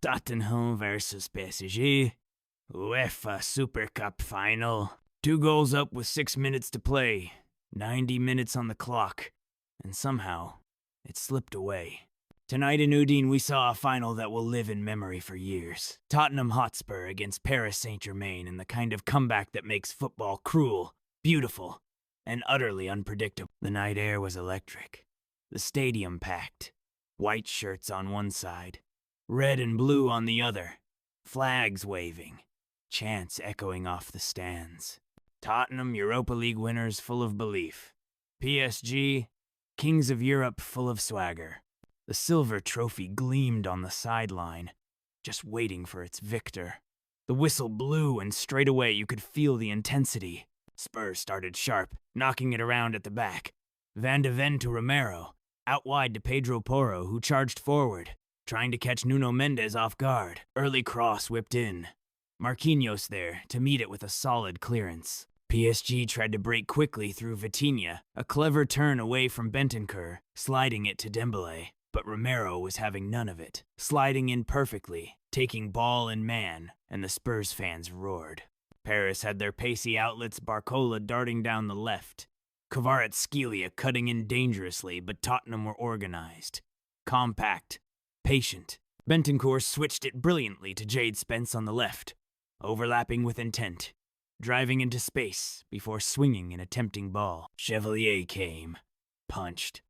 Tottenham versus PSG. UEFA Super Cup final. 2 goals up with 6 minutes to play. 90 minutes on the clock. And somehow, it slipped away. Tonight in Udine, we saw a final that will live in memory for years. Tottenham Hotspur against Paris Saint-Germain in the kind of comeback that makes football cruel, beautiful, and utterly unpredictable. The night air was electric. The stadium packed. White shirts on one side, red and blue on the other. Flags waving. Chants echoing off the stands. Tottenham Europa League winners full of belief. PSG, kings of Europe full of swagger. The silver trophy gleamed on the sideline, just waiting for its victor. The whistle blew and straight away you could feel the intensity. Spurs started sharp, knocking it around at the back. Van de Ven to Romero, out wide to Pedro Porro, who charged forward, trying to catch Nuno Mendes off guard. Early cross whipped in. Marquinhos there to meet it with a solid clearance. PSG tried to break quickly through Vitinha, a clever turn away from Bentancur, sliding it to Dembele. But Romero was having none of it, sliding in perfectly, taking ball and man, and the Spurs fans roared. Paris had their pacey outlets, Barcola darting down the left. Kvaratskhelia cutting in dangerously, but Tottenham were organized. Compact. Patient. Bentancur switched it brilliantly to Jade Spence on the left, overlapping with intent, driving into space before swinging an attempting ball. Chevalier came. Punched.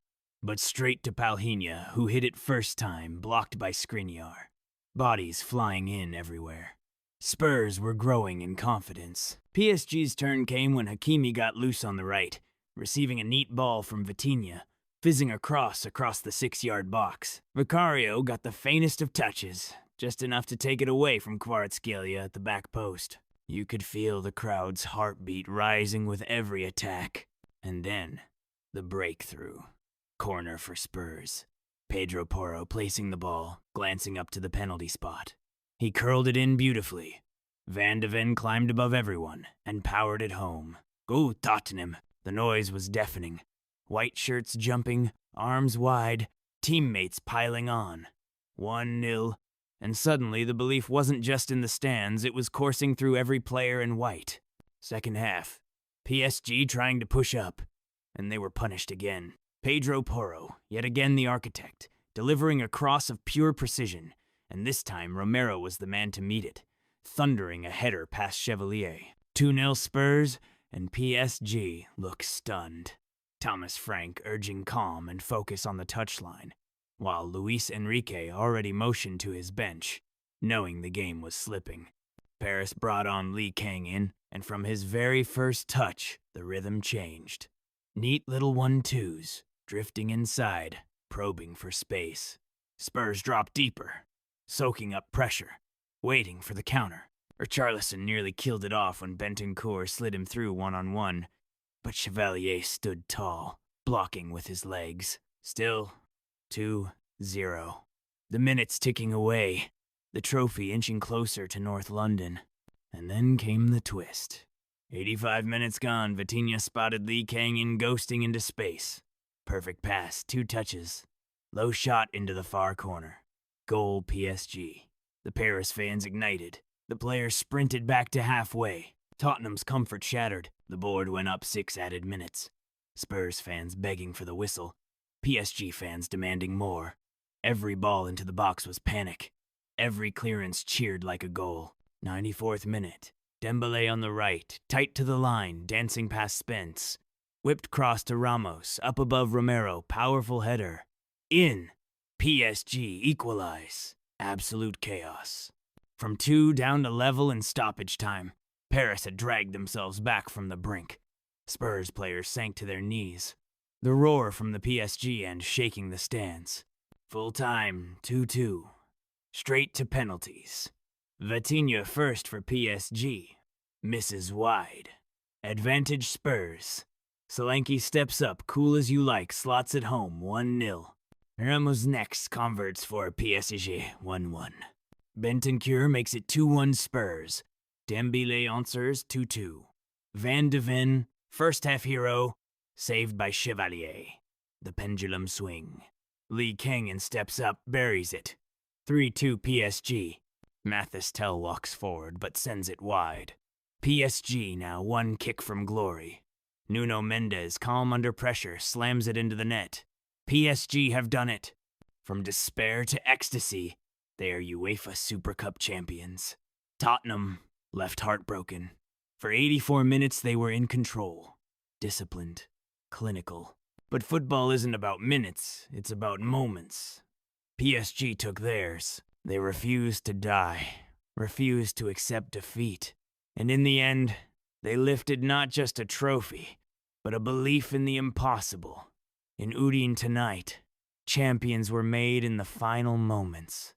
But straight to Palhinha, who hit it first time, blocked by Skriniar. Bodies flying in everywhere. Spurs were growing in confidence. PSG's turn came when Hakimi got loose on the right, receiving a neat ball from Vitinha, fizzing across the 6-yard box. Vicario got the faintest of touches, just enough to take it away from Kvaratskhelia at the back post. You could feel the crowd's heartbeat rising with every attack. And then, the breakthrough. Corner for Spurs. Pedro Porro placing the ball, glancing up to the penalty spot. He curled it in beautifully. Van de Ven climbed above everyone and powered it home. Go Tottenham! The noise was deafening. White shirts jumping, arms wide, teammates piling on. 1-0, and suddenly the belief wasn't just in the stands, it was coursing through every player in white. Second half. PSG trying to push up, and they were punished again. Pedro Porro, yet again the architect, delivering a cross of pure precision, and this time Romero was the man to meet it, thundering a header past Chevalier. 2-0 Spurs, and PSG look stunned. Thomas Frank urging calm and focus on the touchline, while Luis Enrique already motioned to his bench, knowing the game was slipping. Paris brought on Lee Kang in, and from his very first touch, the rhythm changed. Neat little 1-2s. Drifting inside, probing for space. Spurs dropped deeper, soaking up pressure, waiting for the counter. Richarlison nearly killed it off when Bentancur slid him through one-on-one, but Chevalier stood tall, blocking with his legs. Still, 2-0. The minutes ticking away, the trophy inching closer to North London. And then came the twist. 85 minutes gone, Vitinha spotted Lee Kang in ghosting into space. Perfect pass, 2 touches. Low shot into the far corner. Goal PSG. The Paris fans ignited. The players sprinted back to halfway. Tottenham's comfort shattered. The board went up 6 added minutes. Spurs fans begging for the whistle. PSG fans demanding more. Every ball into the box was panic. Every clearance cheered like a goal. 94th minute. Dembele on the right, tight to the line, dancing past Spence. Whipped cross to Ramos, up above Romero, powerful header. In. PSG equalize. Absolute chaos. From 2 down to level in stoppage time. Paris had dragged themselves back from the brink. Spurs players sank to their knees. The roar from the PSG end shaking the stands. Full time, 2-2. Straight to penalties. Vitinha first for PSG. Misses wide. Advantage Spurs. Solanke steps up, cool as you like, slots it home, 1-0. Ramos next converts for PSG, 1-1. Bentancur makes it 2-1 Spurs. Dembele answers 2-2. Van de Ven, first half hero, saved by Chevalier. The pendulum swing. Lee Kang steps up, buries it. 3-2 PSG. Mathis Tell walks forward but sends it wide. PSG now one kick from glory. Nuno Mendes, calm under pressure, slams it into the net. PSG have done it. From despair to ecstasy, they are UEFA Super Cup champions. Tottenham, left heartbroken. For 84 minutes they were in control. Disciplined. Clinical. But football isn't about minutes, it's about moments. PSG took theirs. They refused to die, refused to accept defeat. And in the end, they lifted not just a trophy, but a belief in the impossible. In Udine tonight, champions were made in the final moments.